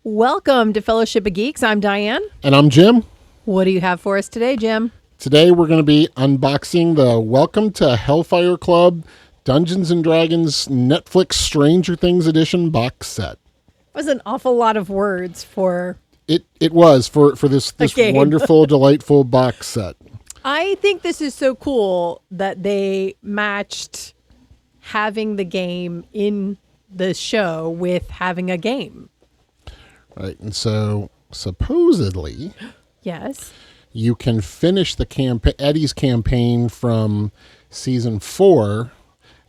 Welcome to Fellowship of Geeks. I'm Diane. And I'm Jim. What do you have for us today, Jim? Today we're going to be unboxing the Welcome to Hellfire Club Dungeons & Dragons Netflix Stranger Things Edition box set. That was an awful lot of words for... It was for this wonderful, delightful box set. I think this is so cool that they matched having the game in the show with having a game. Right, and so supposedly... Yes. You can finish the Eddie's campaign from season 4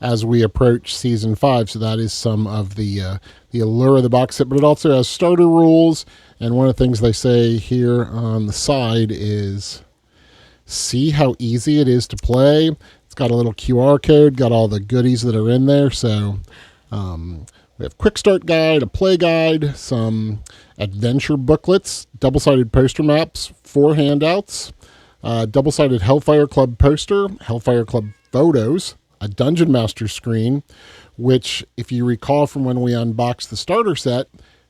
as we approach season 5. So that is some of the allure of the box set, but it also has starter rules. And one of the things they say here on the side is, see how easy it is to play. It's got a little QR code, got all the goodies that are in there. So we have quick start guide, a play guide, some adventure booklets, double-sided poster maps, 4 handouts, double-sided Hellfire Club poster, Hellfire Club photos, a Dungeon Master screen, which, if you recall from when we unboxed the starter set,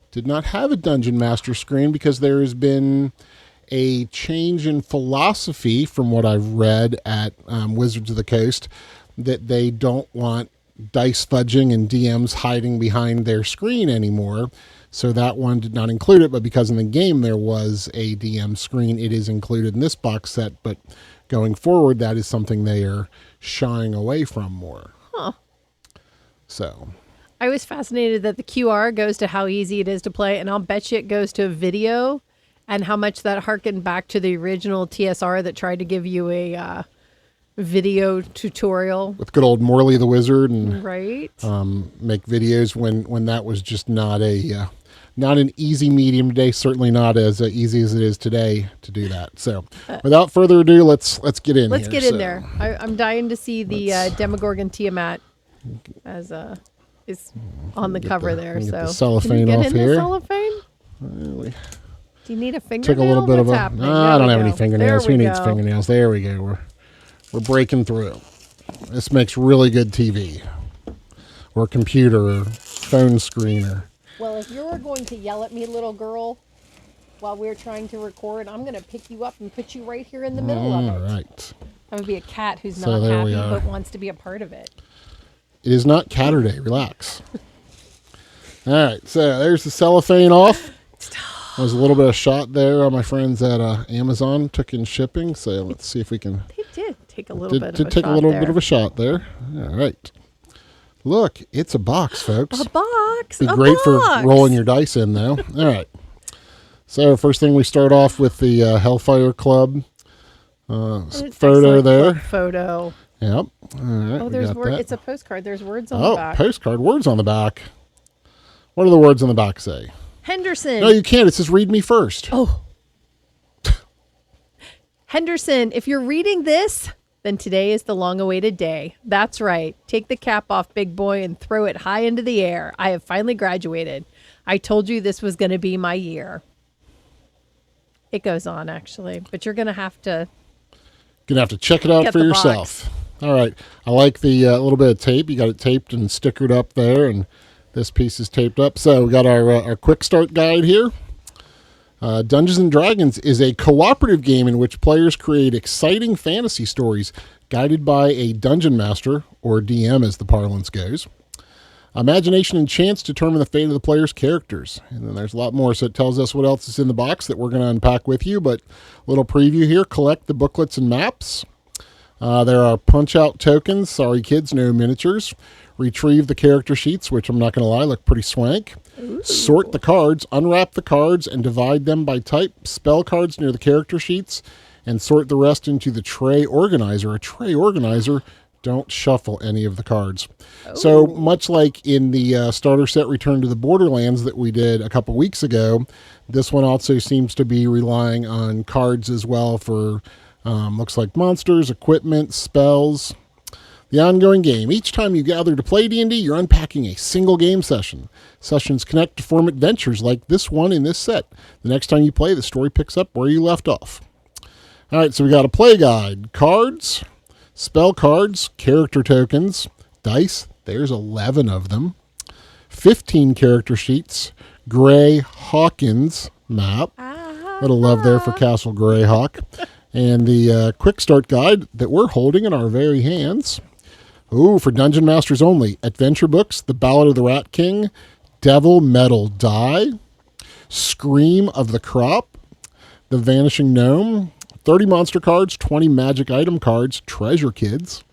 did not have a Dungeon Master screen because there has been a change in philosophy from what I've read at Wizards of the Coast, that they don't want dice fudging and DMs hiding behind their screen anymore. So that one did not include it, but because in the game there was a DM screen, it is included in this box set. But going forward, that is something they are shying away from more. Huh. So I was fascinated that the QR goes to how easy it is to play, and I'll bet you it goes to video and how much that harkened back to the original TSR that tried to give you a video tutorial with good old Morley the Wizard, and right, make videos when that was just not an easy medium today. Certainly not as easy as it is today to do that. So, without further ado, let's get in. Let's get in there. I'm dying to see the Demogorgon Tiamat as is on the cover there. Get So the cellophane can you get off in here. The cellophane? Really? Do you need a fingernail? Took a little bit of What's a. happening? I don't have any There fingernails. we Who needs go. fingernails? There we go. We're breaking through. This makes really good TV, or computer, or phone screen, or. Well, if you're going to yell at me, little girl, while we're trying to record, I'm going to pick you up and put you right here in the middle of it. All right. That would be a cat who's So not there happy we are. but wants to be a part of it. It is not Catterday. Relax. All right. So there's the cellophane off. There's a little bit of shot there on my friends at Amazon took in shipping. So let's see if we can. They did take a little bit of a Did take shot a little there. bit of a shot there. All right. Look, it's a box, folks. A box. Be a great box. for rolling your dice in, though. All right. So first thing, we start off with the Hellfire Club photo Excellent there. club photo. Yep. All right. Oh, we there's got word. that. It's a postcard. There's words on the Oh, back. postcard. Words on the back. What do the words on the back say? Henderson. No, you can't. It says read me first. Oh. Henderson, if you're reading this, then today is the long-awaited day. That's right. Take the cap off, big boy, and throw it high into the air. I have finally graduated. I told you this was going to be my year. It goes on, actually, but you're going to have to... Gonna have to check it out Get for the yourself. All right. I like the little bit of tape. You got it taped and stickered up there, and this piece is taped up. So we got our quick start guide here. Dungeons & Dragons is a cooperative game in which players create exciting fantasy stories guided by a dungeon master, or DM as the parlance goes. Imagination and chance determine the fate of the player's characters. And then there's a lot more, so it tells us what else is in the box that we're going to unpack with you. But a little preview here. Collect the booklets and maps. There are punch-out tokens. Sorry, kids, no miniatures. Retrieve the character sheets, which I'm not going to lie, look pretty swank. Ooh. Sort the cards, unwrap the cards, and divide them by type. Spell cards near the character sheets, and sort the rest into the tray organizer. A tray organizer, don't shuffle any of the cards. Ooh. So much like in the starter set Return to the Borderlands that we did a couple weeks ago, this one also seems to be relying on cards as well for, looks like monsters, equipment, spells. The ongoing game. Each time you gather to play D&D, you're unpacking a single game session. Sessions connect to form adventures like this one in this set. The next time you play, the story picks up where you left off. All right, so we got a play guide. Cards, spell cards, character tokens, dice. There's 11 of them. 15 character sheets, Gray Hawkins map. Little love there for Castle Greyhawk. And the quick start guide that we're holding in our very hands. Ooh, for Dungeon Masters only. Adventure books, The Ballad of the Rat King, Devil Metal Die, Scream of the Crop, The Vanishing Gnome, 30 monster cards, 20 magic item cards, Treasure Kids,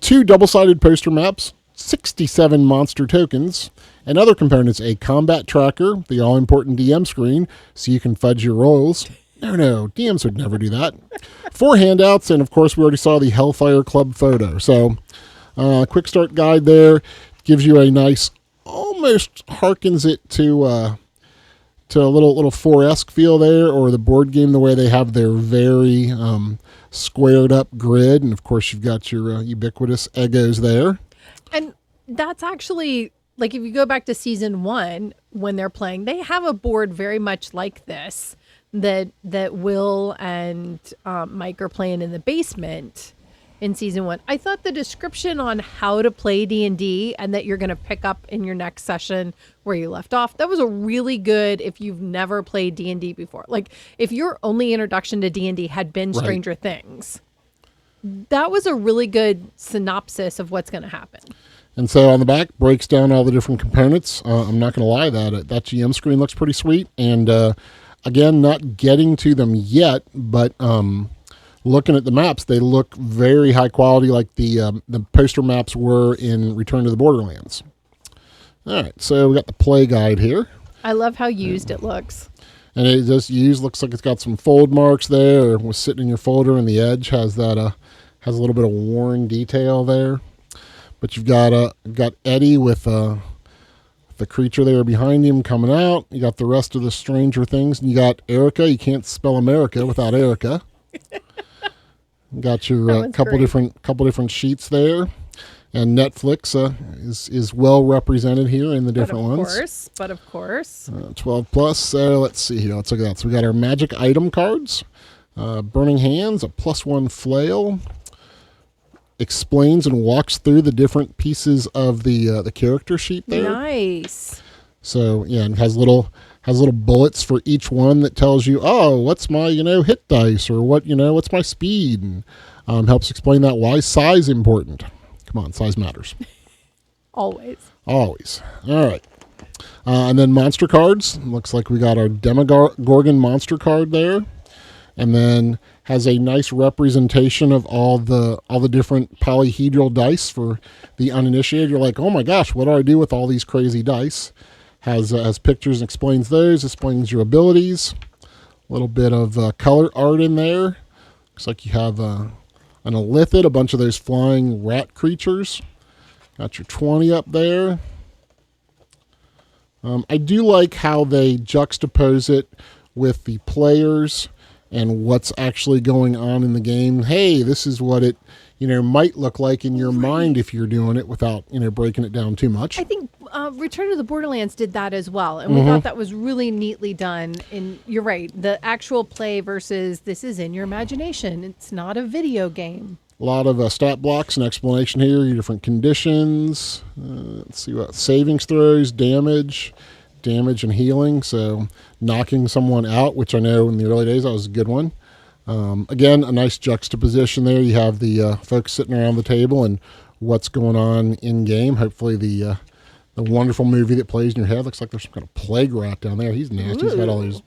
2 double-sided poster maps, 67 monster tokens, and other components, a combat tracker, the all-important DM screen, so you can fudge your rolls. No, DMs would never do that. 4 handouts, and of course we already saw the Hellfire Club photo. So, quick start guide there. Gives you a nice, almost harkens it to a little 4-esque feel there, or the board game, the way they have their very squared up grid. And of course you've got your ubiquitous Eggos there. And that's actually, like, if you go back to season 1, when they're playing, they have a board very much like this that Will and Mike are playing in the basement in season 1. I thought the description on how to play D&D and that you're going to pick up in your next session where you left off, that was a really good, if you've never played D&D before. Like, if your only introduction to D&D had been Stranger Things, that was a really good synopsis of what's going to happen. And so on the back, breaks down all the different components. I'm not going to lie, that GM screen looks pretty sweet. And again, not getting to them yet, but looking at the maps, they look very high quality, like the poster maps were in Return to the Borderlands. All right, so we got the play guide here. I love how used it looks. And it just used, looks like it's got some fold marks there, or was sitting in your folder, and the edge has that has a little bit of worn detail there. But you've got Eddie with the creature there behind him coming out. You got the rest of the Stranger Things, and you got Erica. You can't spell America without Erica. You got your couple different sheets there, and Netflix is well represented here in the different ones. But of course, 12 plus. So let's see here. Let's look at that. So we got our magic item cards, Burning Hands, a +1 flail. Explains and walks through the different pieces of the character sheet there. Nice. So yeah, and has little bullets for each one that tells you, oh, what's my hit dice, or what's my speed, and helps explain that. Why is size important? Come on, size matters. Always. All right. And then monster cards. Looks like we got our Demogorgon monster card there, and then has a nice representation of all the different polyhedral dice for the uninitiated. You're like, oh my gosh, what do I do with all these crazy dice? Has pictures and explains those, explains your abilities. A little bit of color art in there. Looks like you have an Illithid, a bunch of those flying rat creatures. Got your 20 up there. I do like how they juxtapose it with the players and what's actually going on in the game. Hey, this is what it, might look like in your mind if you're doing it without, breaking it down too much. I think Return to the Borderlands did that as well. And we thought that was really neatly done. And you're right. The actual play versus this is in your imagination. It's not a video game. A lot of stat blocks and explanation here, your different conditions. Let's see what savings throws, damage and healing. So knocking someone out, which I know in the early days that was a good one. Again, a nice juxtaposition there. You have the folks sitting around the table and what's going on in game. Hopefully the wonderful movie that plays in your head. Looks like there's some kind of plague rat down there. He's nasty. Ooh. He's got all these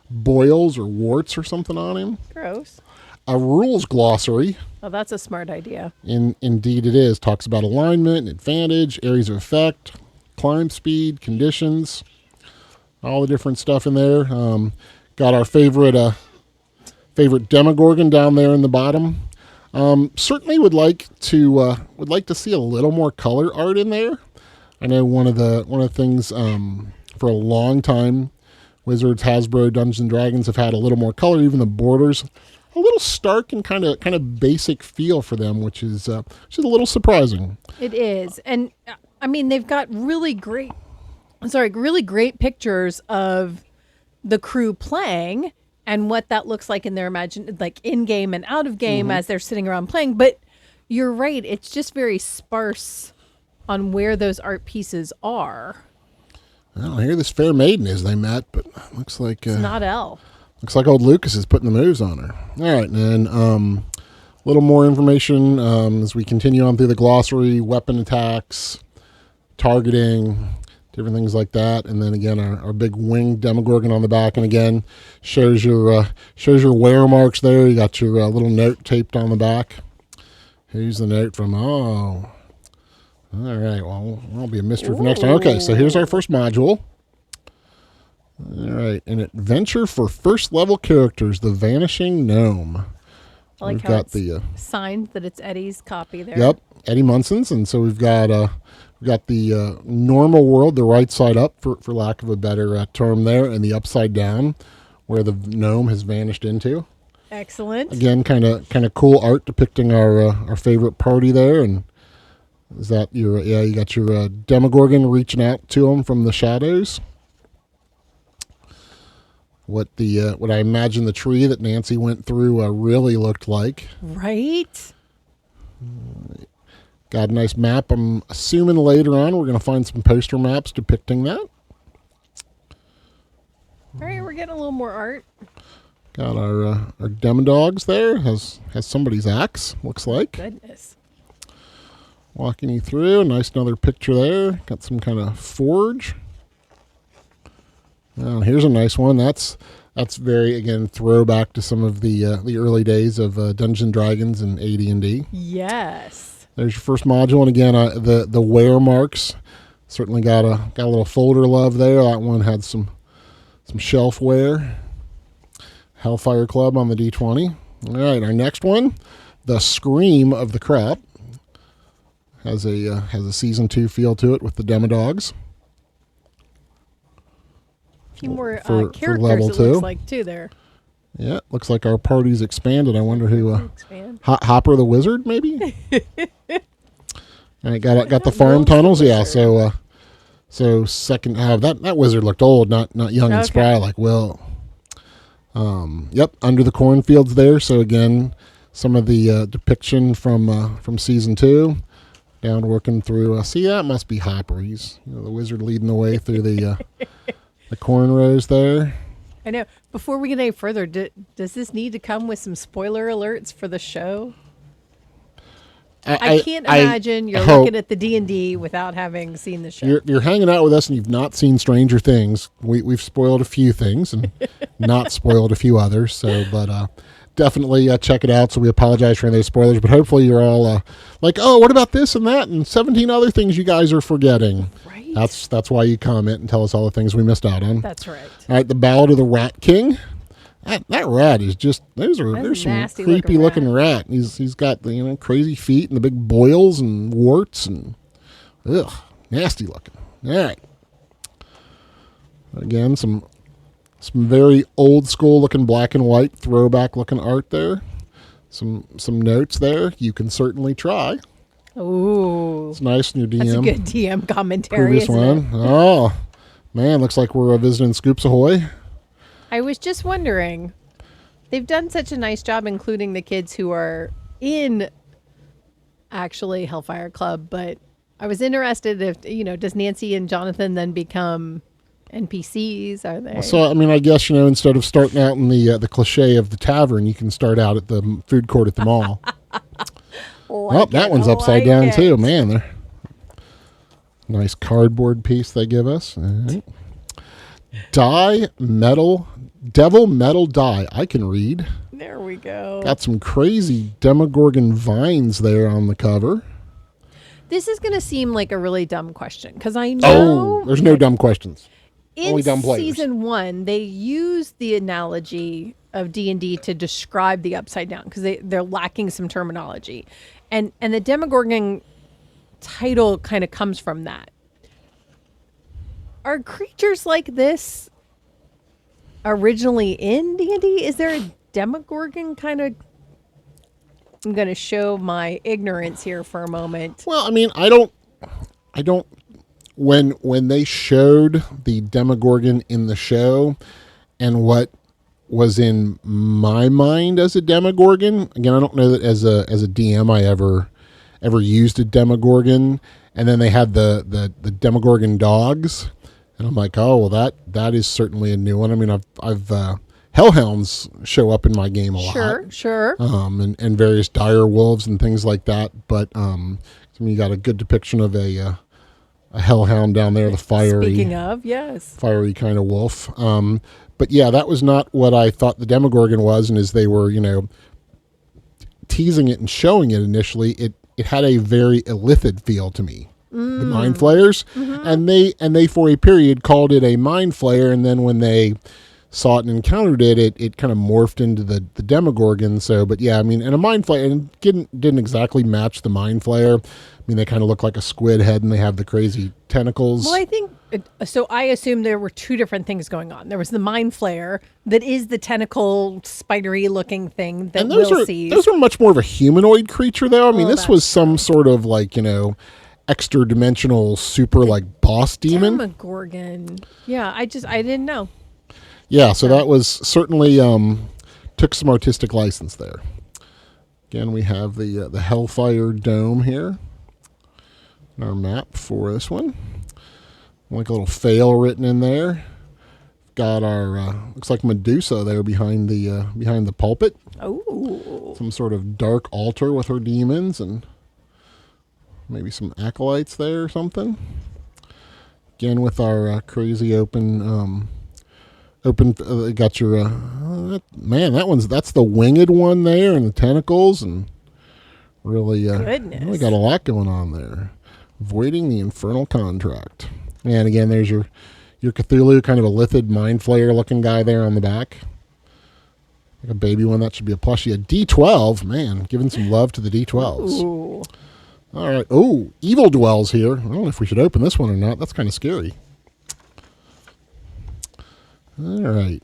boils or warts or something on him. Gross. A rules glossary. Oh, that's a smart idea. Indeed it is. Talks about alignment and advantage, areas of effect, climb speed, conditions, all the different stuff in there. Got our favorite Demogorgon down there in the bottom. Certainly would like to see a little more color art in there. I know one of the things for a long time, Wizards, Hasbro, Dungeons and Dragons have had a little more color. Even the borders, a little stark and kind of basic feel for them, which is a little surprising. It is, and I mean they've got really great pictures of the crew playing and what that looks like in their like in game and out of game as they're sitting around playing. But you're right; it's just very sparse on where those art pieces are. Well, here this fair maiden is. They met, but looks like It's not Elle. looks like old Lucas is putting the moves on her. All right, and then a little more information as we continue on through the glossary: weapon attacks, targeting, different things like that. And then again, our big winged Demogorgon on the back, and again shows your wear marks there. You got your little note taped on the back. Here's the note from. Oh. All right, well, that'll be a mystery for next time. Okay, so here's our first module. All right, an adventure for first-level characters, The Vanishing Gnome. I like We've how got it's the signed that it's Eddie's copy there. Yep, Eddie Munson's, and so we've got the normal world, the right side up, for lack of a better term there, and the upside down, where the gnome has vanished into. Excellent. Again, kind of cool art depicting our favorite party there, and is that your you got your Demogorgon reaching out to him from the shadows. What I imagine the tree that Nancy went through really looked like. Right. Got a nice map. I'm assuming later on we're going to find some poster maps depicting that. All right, we're getting a little more art. Got our Demodogs there. Has somebody's axe, looks like. Goodness. Walking you through. Nice another picture there. Got some kind of forge. Well, here's a nice one. That's very, again, throwback to some of the early days of Dungeons and Dragons and AD&D. Yes. There's your first module, and again, the wear marks certainly got a little folder love there. That one had some shelf wear. Hellfire Club on the D20. All right, our next one, the Scream of the Crap, has a season 2 feel to it with the Demodogs. A few more for characters level it 2. looks like too there. Yeah, looks like our party's expanded. I wonder who Expand. Hopper the Wizard, maybe. All right, got the farm tunnels. Yeah, so second half that wizard looked old, not young and spry like Will. Yep, under the cornfields there. So again, some of the depiction from season 2, down working through. See, that must be Hopper. He's the wizard leading the way through the corn rows there. I know. Before we get any further, does this need to come with some spoiler alerts for the show? I can't imagine you're looking at the D&D without having seen the show. You're hanging out with us and you've not seen Stranger Things. We've spoiled a few things and not spoiled a few others. So, but definitely check it out. So we apologize for any of those spoilers. But hopefully you're all like, oh, what about this and that and 17 other things you guys are forgetting. Right. That's why you comment and tell us all the things we missed out on. That's right. All right, the Ballad of the Rat King. That rat is just there's some creepy looking rat. He's got the crazy feet and the big boils and warts and nasty looking. All right. Again, some very old school looking black and white throwback looking art there. Some notes there. You can certainly try. Ooh, it's nice in your DM. That's a good DM commentary. Previous one. It? Oh man, looks like we're visiting Scoops Ahoy. I was just wondering, they've done such a nice job including the kids who are in actually Hellfire Club, but I was interested if, does Nancy and Jonathan then become NPCs? Are they? So, I mean, I guess, instead of starting out in the cliche of the tavern, you can start out at the food court at the mall. That one's upside down too. Man, they're nice cardboard piece they give us. All right. Devil Metal Die. I can read. There we go. Got some crazy Demogorgon vines there on the cover. This is going to seem like a really dumb question because I know. Oh, there's no dumb questions. Only dumb In players. season 1, they use the analogy of D&D to describe the upside down because they're lacking some terminology, and the Demogorgon title kind of comes from that. Are creatures like this originally in D&D? Is there a Demogorgon kind of? I'm going to show my ignorance here for a moment. Well, I mean, I don't. When they showed the Demogorgon in the show, and what was in my mind as a Demogorgon, again, I don't know that as a DM I ever used a Demogorgon, and then they had the Demogorgon dogs. And I'm like, oh well, that is certainly a new one. I mean, I've hellhounds show up in my game a lot. Sure. And various dire wolves and things like that. But I mean, you got a good depiction of a hellhound down there, the fiery. Speaking of, yes, fiery kind of wolf. But yeah, that was not what I thought the Demogorgon was. And as they were, teasing it and showing it initially, it had a very illithid feel to me. The mind flayers, and they for a period called it a mind flayer, and then when they saw it and encountered it, it kind of morphed into the Demogorgon. So, but yeah, I mean, and a mind flayer and didn't exactly match the mind flayer. I mean, they kind of look like a squid head, and they have the crazy tentacles. Well, I think so. I assume there were two different things going on. There was the mind flayer that is the tentacle, spidery looking thing that Will sees. Those were much more of a humanoid creature, though. I mean, this was some sort of like extra dimensional super like boss demon. Demogorgon. Yeah, I didn't know. Yeah, so that was certainly took some artistic license there. Again, we have the Hellfire dome here. Our map for this one. Like a little fail written in there. Got our looks like Medusa there behind the pulpit. Oh. Some sort of dark altar with her demons and maybe some acolytes there or something. Again with our crazy open. Got your man. That's the winged one there and the tentacles and really really got a lot going on there. Voiding the infernal contract. And again, there's your Cthulhu, kind of a lithid mind flayer looking guy there on the back. Like a baby one. That should be a plushie. A D12, man, giving some love to the D12s. Ooh. All right. Oh, Evil dwells here. I don't know if we should open this one or not. That's kind of scary. All right.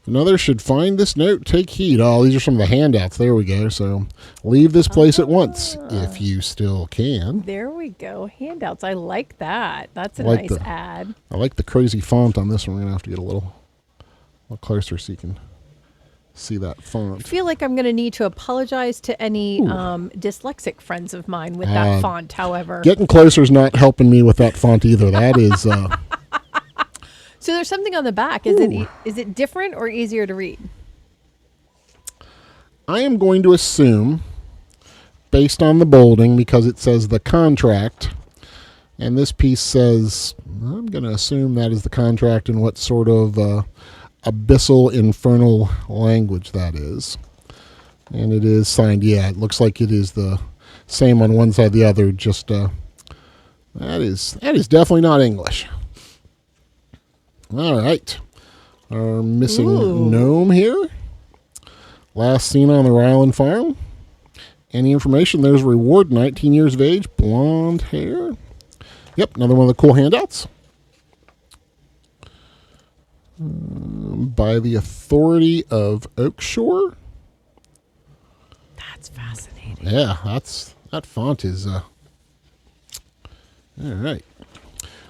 Another should find this note, take heed. Oh, these are some of the handouts. There we go. So leave this place at once if you still can. There we go. Handouts. I like that. That's a nice ad. I like the crazy font on this one. We're going to have to get a little closer so you can see that font. I feel like I'm going to need to apologize to any dyslexic friends of mine with that font, however. Getting closer is not helping me with that font either. That is... So there's something on the back. Is it different or easier to read? I am going to assume, based on the bolding, because it says the contract, and this piece says, I'm going to assume that is the contract and what sort of abyssal infernal language that is. And it is signed, yeah, it looks like it is the same on one side, the other, just that is definitely not English. All right. Our missing gnome here. Last seen on the Ryland farm. Any information? There's a reward. 19 years of age. Blonde hair. Yep. Another one of the cool handouts. By the authority of Oakshore. That's fascinating. Yeah. That font is... All right.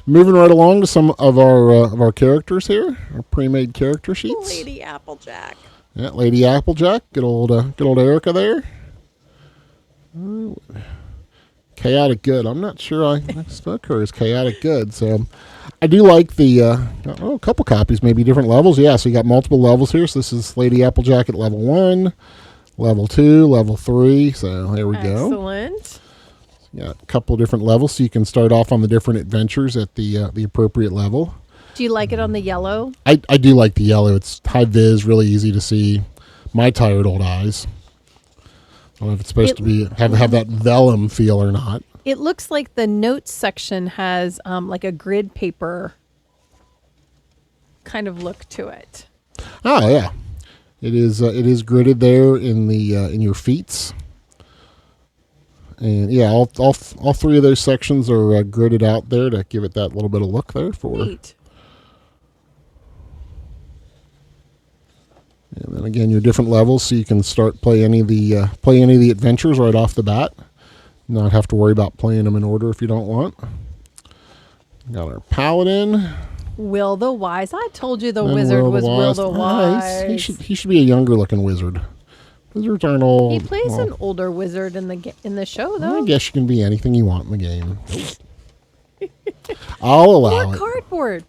Moving right along to some of our characters here, our pre-made character sheets. Lady Applejack. Yeah, Lady Applejack. Good old Erica there. Chaotic Good. I'm not sure I stuck her as Chaotic Good, so I do like the a couple copies, maybe different levels. Yeah, so you got multiple levels here. So this is Lady Applejack at level 1, level 2, level 3. So there we go. Excellent. Yeah, a couple of different levels, so you can start off on the different adventures at the appropriate level. Do you like it on the yellow? I do like the yellow. It's high vis, really easy to see. My tired old eyes. I don't know if it's supposed to be have that vellum feel or not. It looks like the notes section has like a grid paper kind of look to it. Oh yeah, it is gridded there in the in your feats. And yeah, all three of those sections are gridded out there to give it that little bit of look there for. Neat. And then again, your different levels, so you can start play any of the adventures right off the bat. Not have to worry about playing them in order if you don't want. Got our paladin. Will the Wise. I told you the wizard was Will the Wise. He should be a younger looking wizard. Wizards aren't old. He plays an older wizard in the show, though. I guess you can be anything you want in the game. I'll allow More it. cardboard.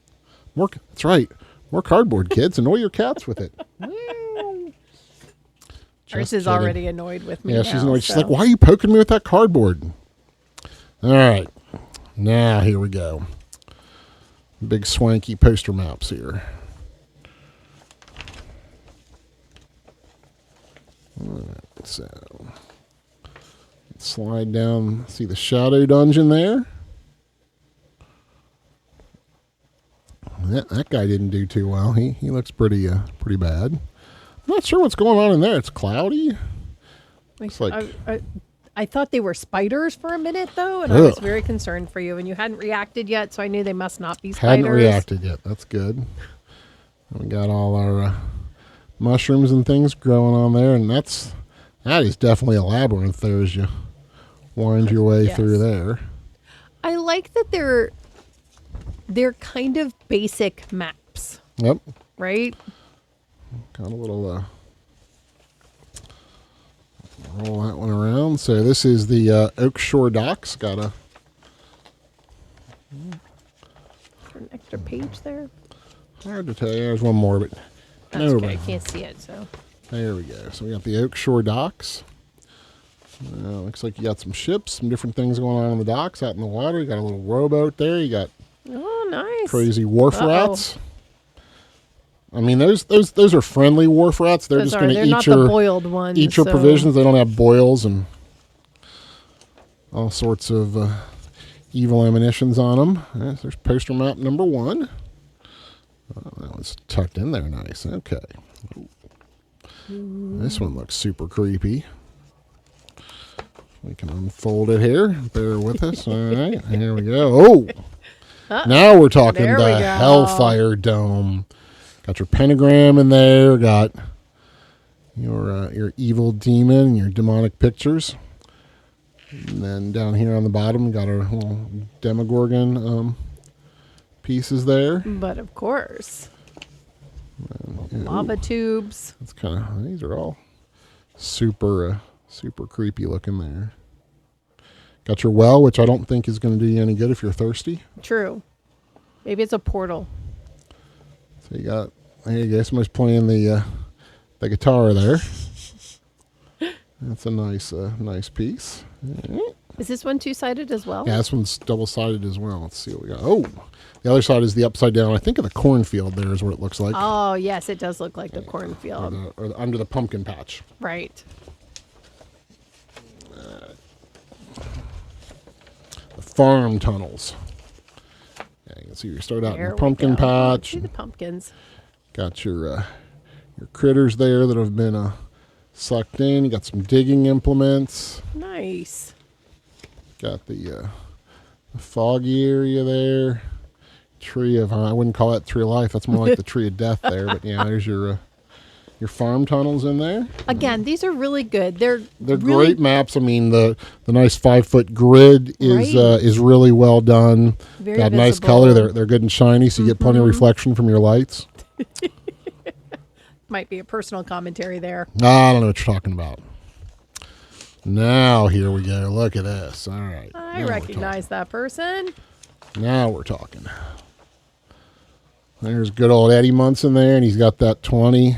That's right. More cardboard, kids. Annoy your cats with it. Ours Just is kidding. already annoyed with me. Yeah, she's now, annoyed. She's so. like, why are you poking me with that cardboard? All right. Now, here we go. Big swanky poster maps here. All right, so, slide down. See the shadow dungeon there? That guy didn't do too well. He looks pretty bad. I'm not sure what's going on in there. It's cloudy. Looks like I thought they were spiders for a minute, though, and I was very concerned for you. And you hadn't reacted yet, so I knew they must not be spiders. hadn't reacted yet. That's good. We got all our mushrooms and things growing on there, and that is definitely a labyrinth there as you wind your way through there. I like that they're kind of basic maps. Yep. Right? Got a little roll that one around. So this is the Oak Shore Docks. Got a an extra page there. Hard to tell. There's one more, but That's okay. I can't see it, so. There we go. So we got the Oak Shore Docks. Looks like you got some ships, some different things going on the docks out in the water. You got a little rowboat there. You got nice crazy wharf rats. I mean, those are friendly wharf rats. They're just going to eat your boiled ones. Eat your provisions. They don't have boils and all sorts of evil ammunitions on them. There's poster map number 1. That one's tucked in there nice. Okay. This one looks super creepy. We can unfold it here. Bear with us. All right. Here we go. Now we're talking the Hellfire Dome. Got your pentagram in there. Got your evil demon and your demonic pictures. And then down here on the bottom, got our little Demogorgon pieces there. But of course, lava tubes. That's these are all super creepy looking there. Got your well, which I don't think is going to do you any good if you're thirsty. True. Maybe it's a portal. So there you go. Somebody's playing the guitar there. That's a nice piece. Is this one two-sided as well? Yeah, this one's double-sided as well. Let's see what we got. Oh, the other side is the upside down. I think of the cornfield there is what it looks like. Oh, yes, it does look like the cornfield. Or under the pumpkin patch. Right. The farm tunnels. Yeah, you can see you start out in the pumpkin patch. See the pumpkins. Got your critters there that have been sucked in. You got some digging implements. Nice. Got the foggy area there. Tree of I wouldn't call that tree of life. That's more like the tree of death there. But yeah, there's your farm tunnels in there. Again, these are really good. They're really great maps. I mean, the nice 5-foot grid is really well done. Very got visible. Nice color. They're good and shiny, so you get plenty of reflection from your lights. Might be a personal commentary there. I don't know what you're talking about. Now here we go. Look at this. All right. I recognize that person. Now we're talking. There's good old Eddie Munson there, and he's got that 20.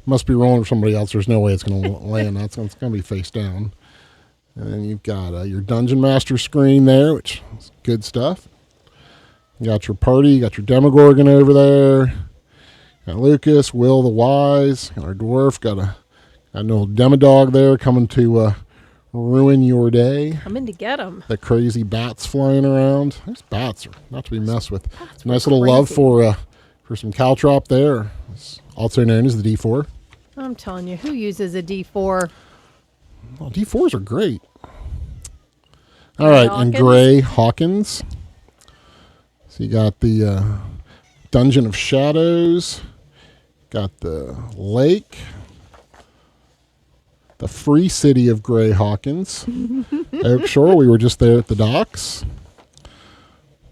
Must be rolling for somebody else. There's no way it's going to land. It's going to be face down. And then you've got your Dungeon Master screen there, which is good stuff. You got your party. You got your Demogorgon over there. Got Lucas, Will the Wise. Got our dwarf. Got an old Demodog there coming to ruin your day. Coming to get them. The crazy bats flying around. Those bats are not to be messed with. Nice little crazy. love for some caltrop there. It's also known as the D4. I'm telling you, who uses a D4? Well, D4s are great. All right, and Gray Hawkins. So you got the Dungeon of Shadows. Got the lake. The free city of Gray Hawkins. Oak Shore, we were just there at the docks.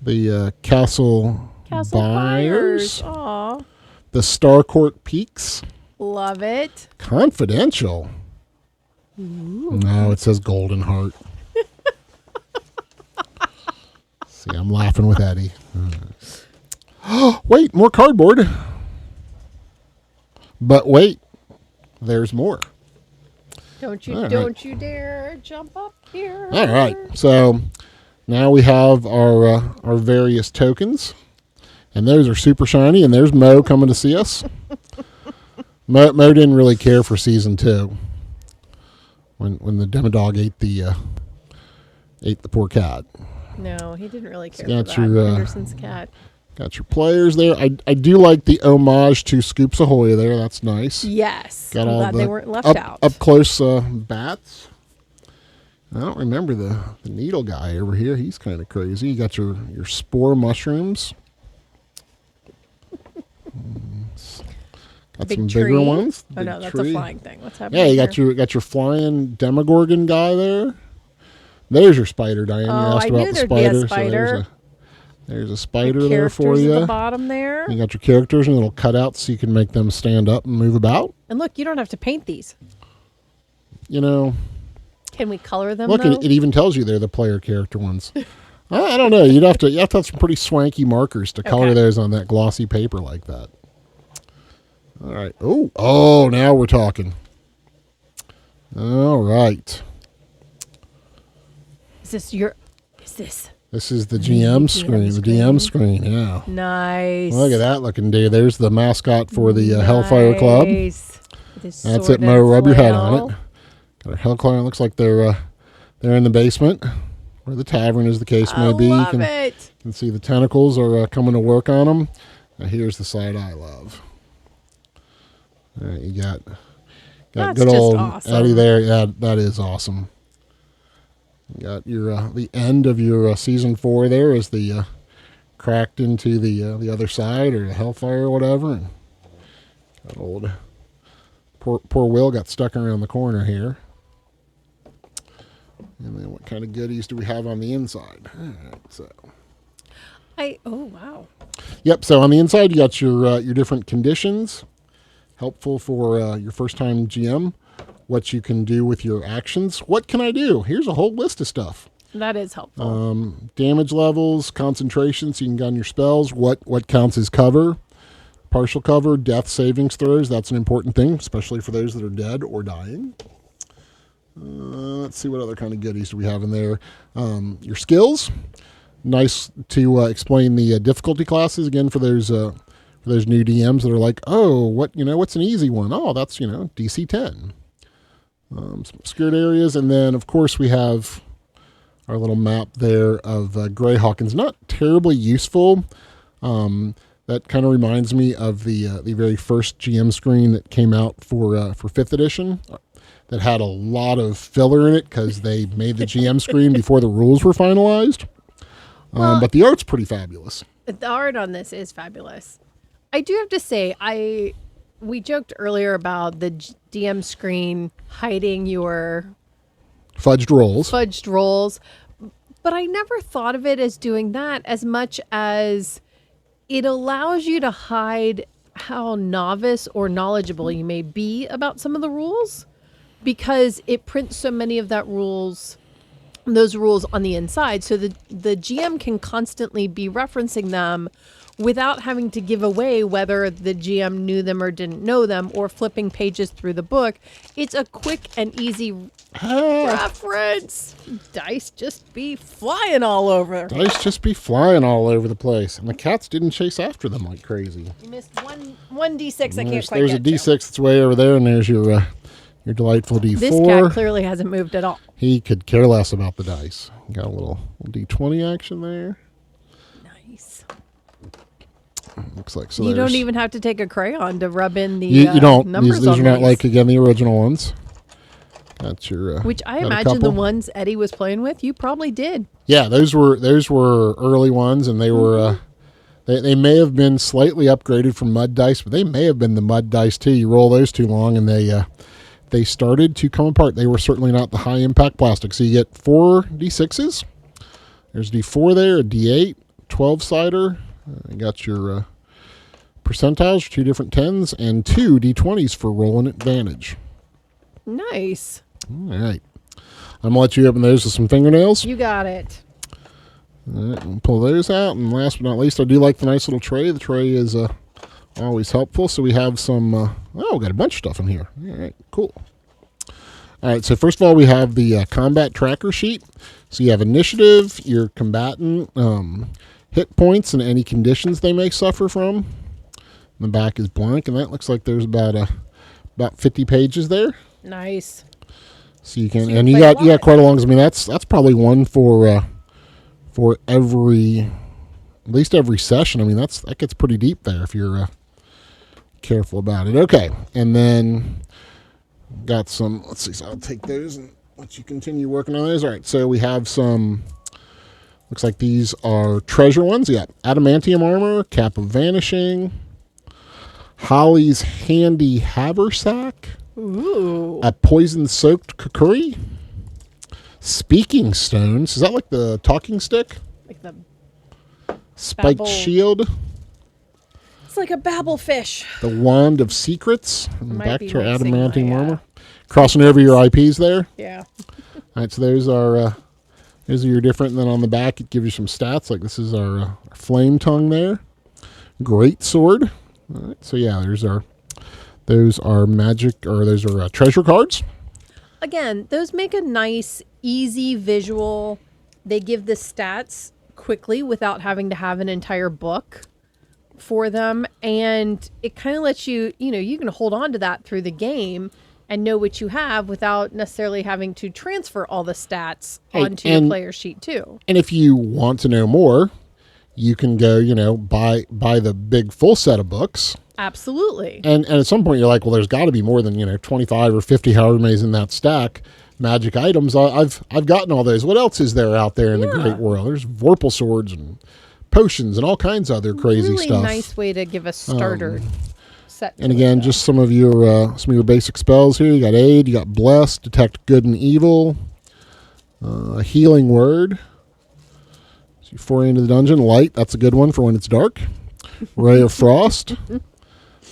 The Castle Byers. Aw. The Starcourt Peaks. Love it. Confidential. No, it says Golden Heart. See, I'm laughing with Eddie. Oh, wait, more cardboard. But wait, there's more. Don't you dare jump up here. All right. So now we have our various tokens. And those are super shiny. And there's Mo coming to see us. Mo didn't really care for season 2 when the Demodog ate the poor cat. No, he didn't really care Got for that. your, Henderson's cat. Got your players there. I do like the homage to Scoops Ahoy there. That's nice. Yes. Got I'm all glad the they weren't left out. Up close bats. I don't remember the needle guy over here. He's kind of crazy. You got your spore mushrooms. Got Big some tree. bigger ones. Oh no, that's tree. a flying thing. What's happening? Yeah, you here? got your flying Demogorgon guy there. There's your spider, Diane. You asked I about knew the there'd be a spider. spider. So there's a spider there for Characters you. at the bottom there. You got your characters and little cutouts so you can make them stand up and move about. And look, you don't have to paint these. You know, Can we color them? look, though? it even tells you they're the player character ones. I don't know. You have to have some pretty swanky markers to color Okay. those on that glossy paper like that. All right. Oh, now we're talking. All right. Is this your? Is this This is the GM screen. The DM screen. Yeah. nice? Look at that looking dude. There's the mascot for the Hellfire Club. Nice. That's it, Mo. Rub your head on it. Got our Hellfire. It looks like they're in the basement, or the tavern, as the case may be. Love You it. can see the tentacles are coming to work on them. Now here's the side I love. All right, you got That's good just old awesome. Eddie there. Yeah, that is awesome. You got your the end of your season 4 there is the cracked into the other side, or the Hellfire or whatever. And got old poor Will got stuck around the corner here. And then what kind of goodies do we have on the inside? All right, so. Oh wow. Yep. So on the inside, you got your different conditions, helpful for your first-time GM. What you can do with your actions. What can I do? Here's a whole list of stuff. That is helpful. Damage levels, concentration, so you can gun your spells. What counts as cover? Partial cover, death savings throws. That's an important thing, especially for those that are dead or dying. Let's see what other kind of goodies do we have in there. Your skills. Nice to explain the difficulty classes again for those new DMs that are like, oh, what's an easy one? Oh, that's DC 10. Some obscured areas, and then of course we have our little map there of Greyhawk. Not terribly useful. That kind of reminds me of the very first GM screen that came out for 5th edition. That had a lot of filler in it because they made the GM screen before the rules were finalized. But the art's pretty fabulous. The art on this is fabulous. I do have to say, we joked earlier about the DM screen hiding your Fudged rolls. But I never thought of it as doing that as much as it allows you to hide how novice or knowledgeable you may be about some of the rules, because it prints so many of those rules on the inside, so the GM can constantly be referencing them without having to give away whether the GM knew them or didn't know them, or flipping pages through the book. It's a quick and easy reference. Dice just be flying all over. Dice just be flying all over the place. And the cats didn't chase after them like crazy. You missed one D6 I can't quite There's a get D6 to. that's way over there, and there's your delightful D4. This cat clearly hasn't moved at all. He could care less about the dice. Got a little D20 action there. Nice. Looks like so. You there's- don't even have to take a crayon to rub in the You don't. numbers These on are not these. like, again, the original ones. Got your. Which I got a imagine the couple. ones Eddie was playing with, you probably did. Yeah, those were early ones, and they were. They may have been slightly upgraded from mud dice, but they may have been the mud dice too. You roll those too long, and they started to come apart. They were certainly not the high impact plastic. So you get 4 D6s. There's D4 there, a D8, 12-sider. You got your percentiles, 2 different 10s, and 2 D20s for rolling advantage. Nice. All right. I'm going to let you open those with some fingernails. You got it. All right, we'll pull those out. And last but not least, I do like the nice little tray. The tray is always helpful. So we have some, we got a bunch of stuff in here. All right, cool. All right, so first of all, we have the combat tracker sheet. So you have initiative, your combatant, hit points, and any conditions they may suffer from. And the back is blank, and that looks like there's about 50 pages there. Nice. So you can, and you got quite a long. I mean, that's probably one for every, at least every session. I mean, that gets pretty deep there if you're careful about it. Okay, and then got some. Let's see. So I'll take those and let you continue working on those. All right. So we have some. Looks like these are treasure ones. Yeah, adamantium armor, cap of vanishing, Holly's handy haversack. Ooh. A poison-soaked kukuri. Speaking stones. Is that like the talking stick? Like the spiked babble. Shield. It's like a babble fish. The wand of secrets. And back to our adamantium armor. Crossing over your IPs there. Yeah. All right, so those are your different. And then on the back, it gives you some stats. Like this is our flame tongue there. Great sword. All right, so yeah, those are magic, or those are treasure cards. Again, those make a nice, easy visual. They give the stats quickly without having to have an entire book for them. And it kind of lets you, you can hold on to that through the game and know what you have without necessarily having to transfer all the stats onto your player sheet too. And if you want to know more, you can go, buy the big full set of books. Absolutely. And at some point you're like, well, there's got to be more than 25 or 50, however many is in that stack. Magic items. I've gotten all those. What else is there out there in the great world? There's Vorpal swords and potions and all kinds of other crazy really stuff. Nice way to give a starter set. And again, just some of your basic spells here. You got aid. You got bless, detect good and evil, a healing word. So you foray into the dungeon. Light. That's a good one for when it's dark. Ray of frost.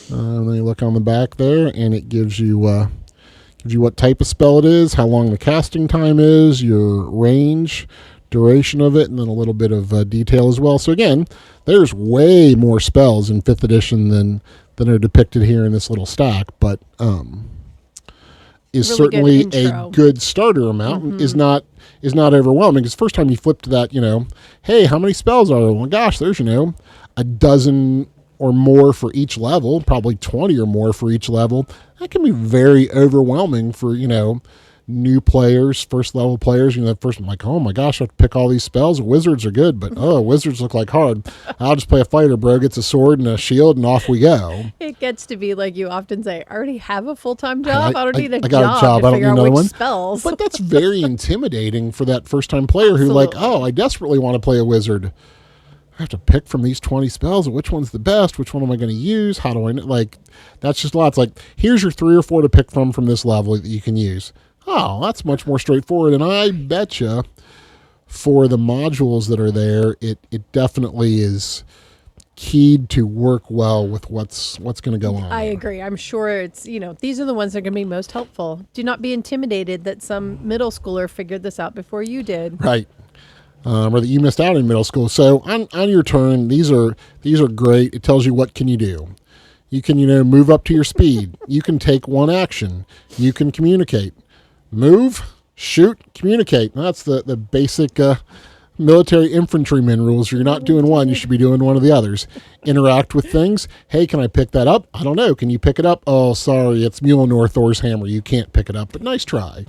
And then you look on the back there, and it gives you what type of spell it is, how long the casting time is, your range, duration of it, and then a little bit of detail as well. So again, there's way more spells in 5th edition than are depicted here in this little stack, but is really certainly a good starter amount. Mm-hmm. is not overwhelming. Because first time you flip to that, hey, how many spells are there? Well, gosh, there's a dozen or more for each level, probably 20 or more for each level. That can be very overwhelming for, new players, first level players. First I'm like, oh my gosh, I have to pick all these spells. Wizards are good, but wizards look like hard. I'll just play a fighter, bro. Gets a sword and a shield and off we go. It gets to be like you often say, I already have a full-time job. I don't need a got a job. to I don't figure need out another which one. spells. But that's very intimidating for that first-time player who I desperately want to play a wizard. I have to pick from these 20 spells. Which one's the best? Which one am I going to use? How do I know? That's just lots. Here's your 3 or 4 to pick from this level that you can use. Oh, that's much more straightforward. And I betcha for the modules that are there, it definitely is keyed to work well with what's going to go on. I agree. I'm sure it's, these are the ones that are going to be most helpful. Do not be intimidated that some middle schooler figured this out before you did. Right. Or that you missed out in middle school. So on your turn, these are great. It tells you what can you do. You can, move up to your speed. You can take one action. You can communicate. Move, shoot, communicate. That's the basic military infantryman rules. If you're not doing one, you should be doing one of the others. Interact with things. Hey, can I pick that up? I don't know. Can you pick it up? Oh, sorry, it's Mjolnir Thor's hammer. You can't pick it up, but nice try.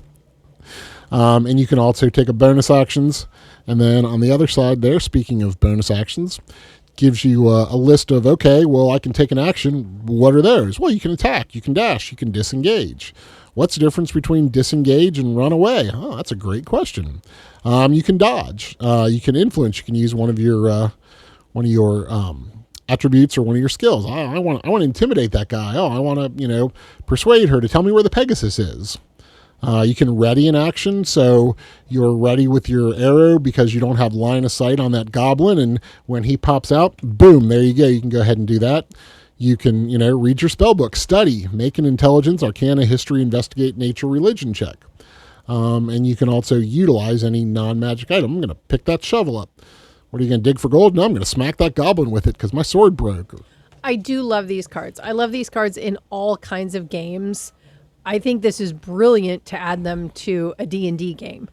And you can also take a bonus actions. And then on the other side there, speaking of bonus actions, gives you a list of, okay, well, I can take an action. What are those? Well, you can attack, you can dash, you can disengage. What's the difference between disengage and run away? Oh, that's a great question. You can dodge, you can influence, you can use one of your attributes or one of your skills. Oh, I want to intimidate that guy. Oh, I want to, persuade her to tell me where the Pegasus is. You can ready an action, so you're ready with your arrow because you don't have line of sight on that goblin, and when he pops out, boom, there you go. You can go ahead and do that. You can, read your spell book, study, make an intelligence, arcana, history, investigate, nature, religion check. And you can also utilize any non-magic item. I'm going to pick that shovel up. What are you going to dig for gold? No, I'm going to smack that goblin with it because my sword broke. I do love these cards. I love these cards in all kinds of games. I think this is brilliant to add them to a D&D game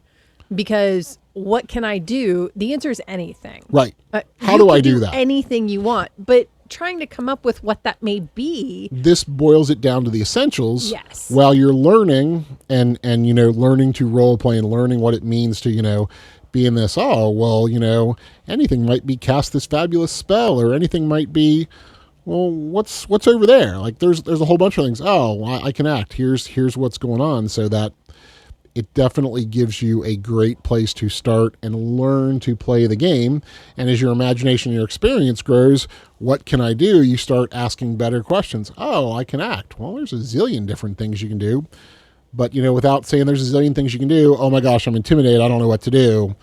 because what can I do? The answer is anything. Right. How do I do that? Anything you want, but trying to come up with what that may be. This boils it down to the essentials. Yes. While you're learning and learning to role play and learning what it means to, be in this, anything might be cast this fabulous spell, or anything might be, well, what's over there? Like there's a whole bunch of things. Oh, I can act. Here's what's going on, so that it definitely gives you a great place to start and learn to play the game. And as your imagination and your experience grows, what can I do? You start asking better questions. Oh, I can act. Well, there's a zillion different things you can do. But, without saying there's a zillion things you can do, oh my gosh, I'm intimidated. I don't know what to do.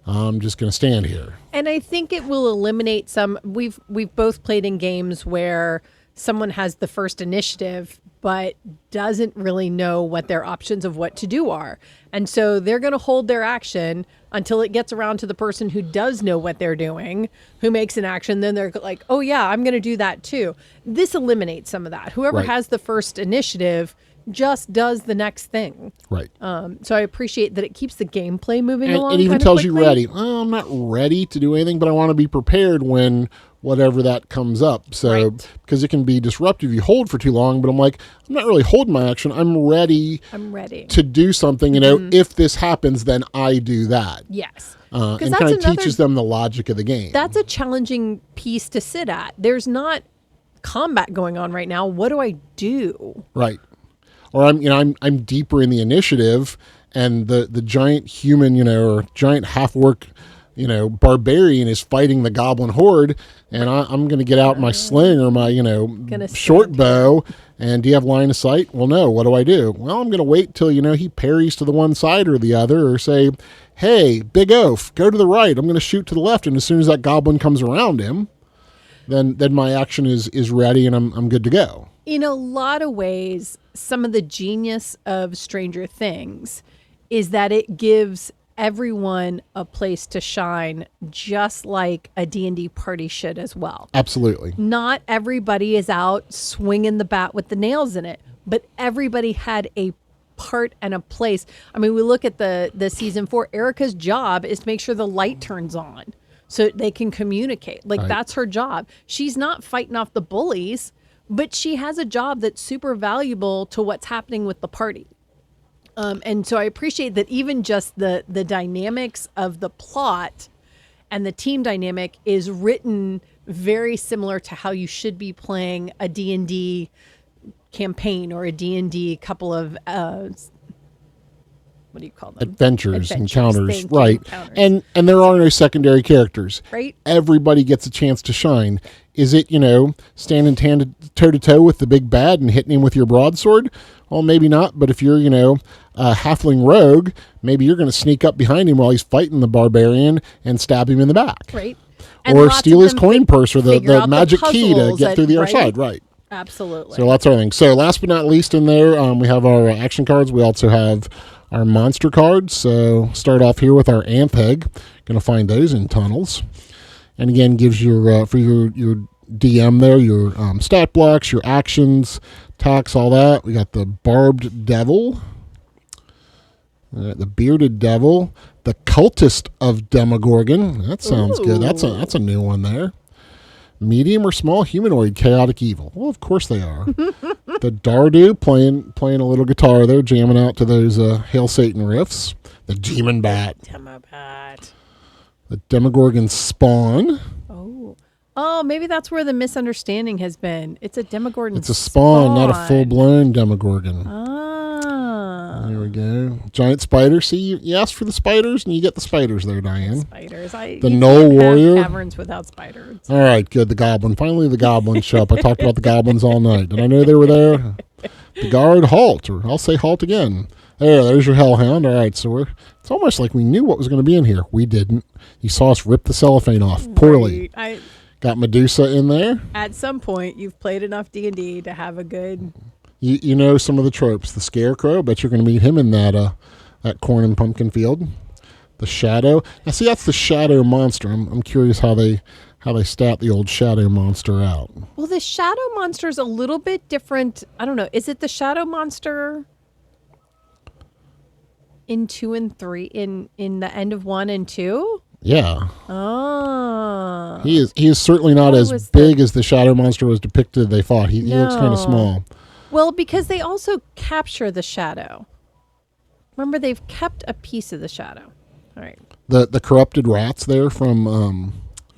I'm just going to stand here. And I think it will eliminate some. We've both played in games where someone has the first initiative but doesn't really know what their options of what to do are. And so they're going to hold their action until it gets around to the person who does know what they're doing, who makes an action. Then they're like, oh yeah, I'm going to do that too. This eliminates some of that. Whoever has the first initiative just does the next thing. Right. So I appreciate that it keeps the gameplay moving along. It even tells you ready. Oh, I'm not ready to do anything, but I want to be prepared when whatever that comes up. So, because it can be disruptive. You hold for too long, but I'm like, I'm not really holding my action. I'm ready to do something. If this happens, then I do that. Yes. And kind of teaches them the logic of the game. That's a challenging piece to sit at. There's not combat going on right now. What do I do? Right. Or I'm deeper in the initiative, and the giant human, or giant half-orc, barbarian is fighting the goblin horde, and I'm going to get out my sling or my, short bow. And do you have line of sight? Well, no. What do I do? Well, I'm going to wait till, he parries to the one side or the other, or say, hey, big oaf, go to the right. I'm going to shoot to the left. And as soon as that goblin comes around him, then my action is ready and I'm good to go. In a lot of ways, some of the genius of Stranger Things is that it gives everyone a place to shine, just like a D&D party should as well. Absolutely. Not everybody is out swinging the bat with the nails in it, but everybody had a part and a place. I mean, we look at the season 4, Erica's job is to make sure the light turns on so they can communicate. That's her job. She's not fighting off the bullies, but she has a job that's super valuable to what's happening with the party. And so I appreciate that even just the dynamics of the plot and the team dynamic is written very similar to how you should be playing a D&D campaign or a D&D couple of, what do you call them? Adventures, encounters, right. And there are no secondary characters. Right. Everybody gets a chance to shine. Is it, standing toe-to-toe with the big bad and hitting him with your broadsword? Well, maybe not, but if you're, a halfling rogue, maybe you're going to sneak up behind him while he's fighting the barbarian and stab him in the back. Right. Or steal his coin purse or the magic key to get through the other side. Right. Absolutely. So lots of things. So last but not least in there, we have our action cards. We also have our monster cards. So start off here with our Antheg. Going to find those in tunnels. And again, gives your for your DM there, your stat blocks, your actions, attacks, all that. We got the Barbed Devil, the Bearded Devil, the Cultist of Demogorgon. That sounds good. That's a new one there. Medium or small humanoid chaotic evil. Well, of course they are. The Dardu playing a little guitar there, jamming out to those Hail Satan riffs. The Demon Bat. The Demogorgon Spawn. Oh, maybe that's where the misunderstanding has been. It's a Demogorgon. It's a spawn, not a full-blown Demogorgon. Ah. There we go. Giant spider. See, you asked for the spiders, and you get the spiders there, Diane. Spiders. The Knoll Warrior. Have caverns without spiders. All right, good. The Goblin. Finally, the Goblins show up. I talked about the Goblins all night. Did I know they were there? The Guard Halt, or I'll say halt again. There's your Hellhound. All right, so it's almost like we knew what was going to be in here. We didn't. You saw us rip the cellophane off poorly. Right. Got Medusa in there. At some point, you've played enough D&D to have a good... You know some of the tropes. The Scarecrow. Bet you're going to meet him in that corn and pumpkin field. The Shadow. Now, see, that's the Shadow monster. I'm curious how they stat the old Shadow monster out. Well, the Shadow monster is a little bit different. I don't know. Is it the Shadow monster in 2 and 3 in the end of 1 and 2? Yeah. Oh. He is certainly not as big as the Shadow monster was depicted. They thought he looks kind of small. Well, because they also capture the Shadow. Remember, they've kept a piece of the Shadow. All right. The corrupted rats there from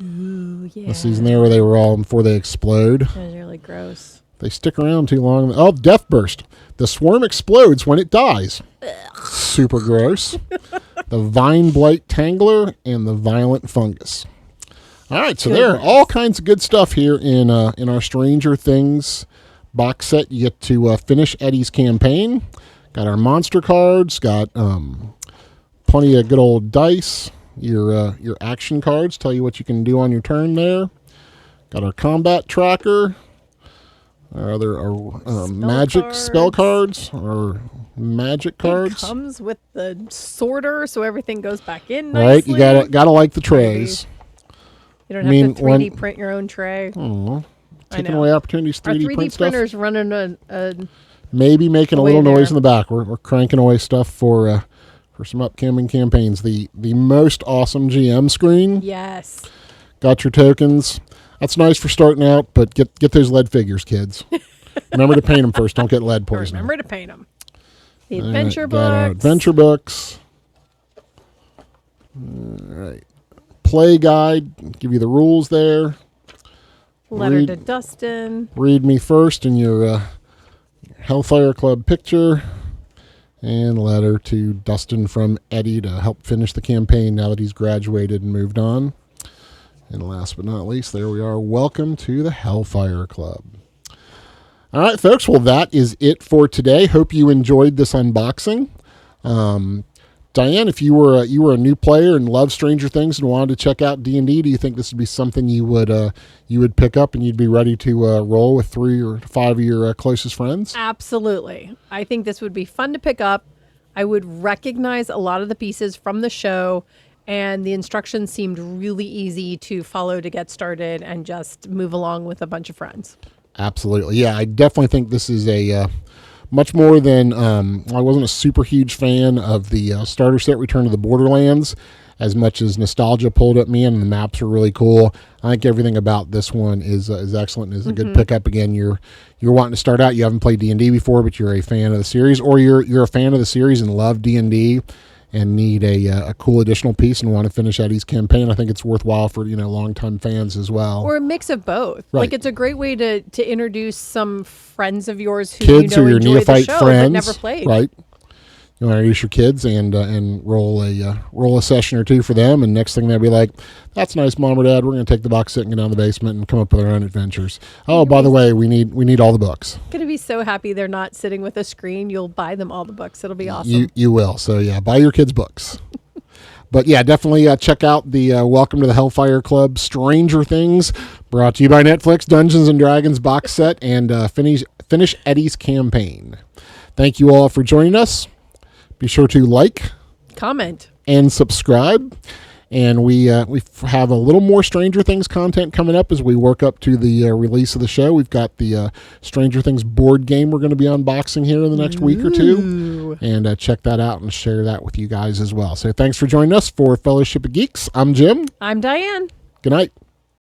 Ooh, yeah. the season there where they were all before they explode. That was really gross. They stick around too long. Oh, Death Burst. The swarm explodes when it dies. Super gross. The Vine Blight Tangler and the Violent Fungus. All right, so there are all kinds of good stuff here in our Stranger Things box set. You get to finish Eddie's campaign. Got our monster cards. Got plenty of good old dice. Your action cards tell you what you can do on your turn there. Got our combat tracker. Our other magic spell cards or magic cards. It comes with the sorter, so everything goes back in nicely. Right, you gotta like the trays. You don't have to 3D print your own tray. Oh, taking away opportunities to 3D print stuff. Our 3D printer's running a maybe making a little noise in the back. We're cranking away stuff for some upcoming campaigns. The most awesome GM screen. Yes. Got your tokens. That's nice for starting out, but get those lead figures, kids. Remember to paint them first. Don't get lead poisoning. Remember to paint them. The adventure books. Got our adventure books. All right. Play guide. Give you the rules there. Letter to Dustin. Read me first in your Hellfire Club picture. And letter to Dustin from Eddie to help finish the campaign now that he's graduated and moved on. And last but not least, there we are. Welcome to the Hellfire Club. All right, folks. Well, that is it for today. Hope you enjoyed this unboxing. Diane, if you were a new player and loved Stranger Things and wanted to check out D&D, do you think this would be something you would pick up and you'd be ready to roll with 3 or 5 of your closest friends? Absolutely. I think this would be fun to pick up. I would recognize a lot of the pieces from the show, and the instructions seemed really easy to follow to get started and just move along with a bunch of friends. Absolutely. Yeah, I definitely think this is a much more than I wasn't a super huge fan of the starter set Return to the Borderlands as much as nostalgia pulled at me, and the maps are really cool. I think everything about this one is excellent and is a good pickup. Again, you're wanting to start out, you haven't played D&D before, but you're a fan of the series, or you're a fan of the series and love D&D and need a cool additional piece and want to finish Eddie's campaign. I think it's worthwhile for longtime fans as well. Or a mix of both. Right. Like, it's a great way to introduce some friends of yours who kids or your enjoy neophyte the show friends, but never played. Right. You want to introduce your kids and roll a session or two for them, and next thing they'll be like, "That's nice, Mom or Dad. We're going to take the box set and go down the basement and come up with our own adventures. Oh, by the way, we need all the books." Going to be so happy they're not sitting with a screen. You'll buy them all the books. It'll be awesome. You will. So yeah, buy your kids books. But yeah, definitely check out the Welcome to the Hellfire Club Stranger Things, brought to you by Netflix, Dungeons and Dragons box set, and finish Eddie's campaign. Thank you all for joining us. Be sure to like, comment, and subscribe. And we have a little more Stranger Things content coming up as we work up to the release of the show. We've got the Stranger Things board game we're going to be unboxing here in the next week or two. And check that out and share that with you guys as well. So thanks for joining us for Fellowship of Geeks. I'm Jim. I'm Diane. Good night.